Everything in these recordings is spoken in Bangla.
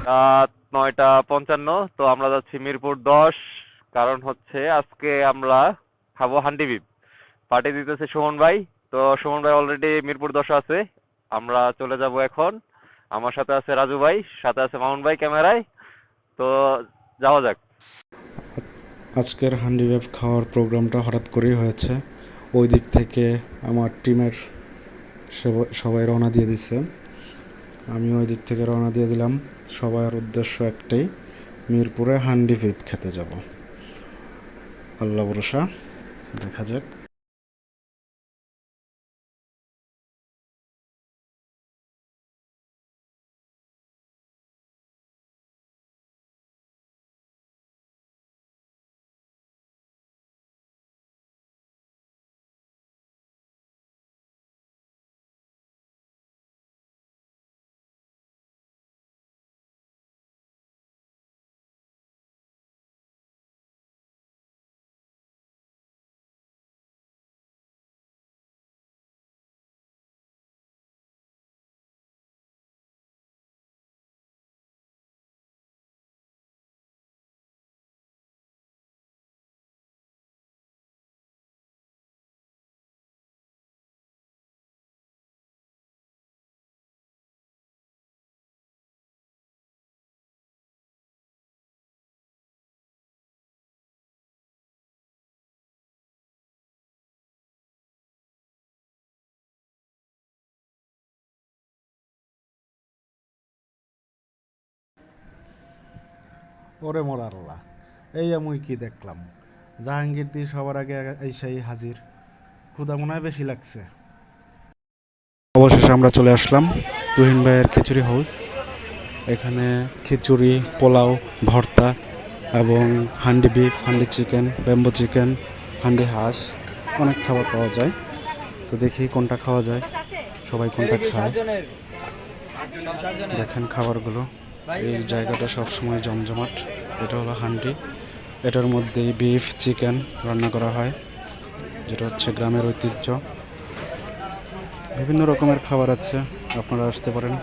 রাত 9:55। তো আমরা যাচ্ছি মিরপুর 10। কারণ হচ্ছে আজকে আমরা খাবো হান্ডি বিপ। পার্টি দিতেছে সুমন ভাই। তো সুমন ভাই অলরেডি মিরপুর 10 আছে। আমরা চলে যাব এখন। আমার সাথে আছে রাজু ভাই, সাথে আছে মামুন ভাই ক্যামেরায়। তো যাওয়া যাক। আজকের হান্ডি ওয়েভ খাওয়ার প্রোগ্রামটা হঠাৎ করেই হয়েছে। ওই দিক থেকে আমার টিমের সবাই রওনা দিয়ে দিচ্ছে, আমি ওই দিক থেকে রওনা দিয়ে দিলাম। সবার উদ্দেশ্য একটাই, মিরপুরে হান্ডি ওয়েভ খেতে যাব। আল্লাহ ভরসা, দেখা যাক। ওরে মোর আল্লাহ, এই আমি কি দেখলাম! জাহাঙ্গীর দি সবার আগে এই হাজির। ক্ষুধা মনে হয় বেশি লাগছে। অবশেষে আমরা চলে আসলাম তুহিন ভাইয়ের খিচুড়ি হাউস। এখানে খিচুড়ি, পোলাও, ভর্তা এবং handi beef, handi chicken, bamboo chicken, handi হাঁস, অনেক খাবার পাওয়া যায়। তো দেখি কোনটা খাওয়া যায়, সবাই কোনটা খায়। দেখেন খাবারগুলো, এই জায়গাটা সবসময় জমজমাট। এটা হলো হান্ডি, এটার মধ্যেই বিফ চিকেন রান্না করা হয়, যেটা হচ্ছে গ্রামের ঐতিহ্য। বিভিন্ন রকমের খাবার আছে, আপনারা আসতে পারেন।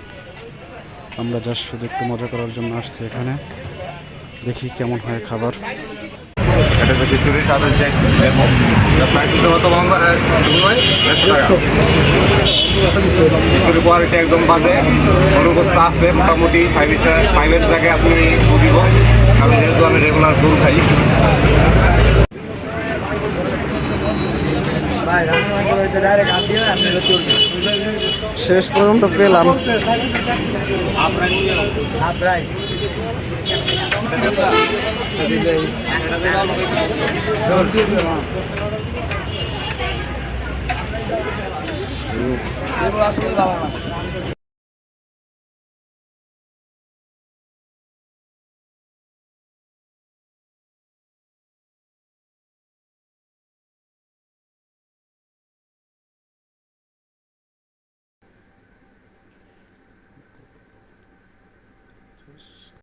আমরা জাস্ট শুধু একটু মজা করার জন্য আসছি এখানে। দেখি কেমন হয় খাবার। এটা হচ্ছে খিচুড়ির স্বাদ হচ্ছে প্রাইস হচ্ছে কত বাংলা 100 টাকা। খিচুড়ির কোয়ালিটি একদম বাজে, অনুপস্থিত আছে মোটামুটি 5-এর জায়গায় আপনি দিব, কারণ যেহেতু আমি রেগুলার গরু খাই। শেষ পর্যন্ত পেলাম।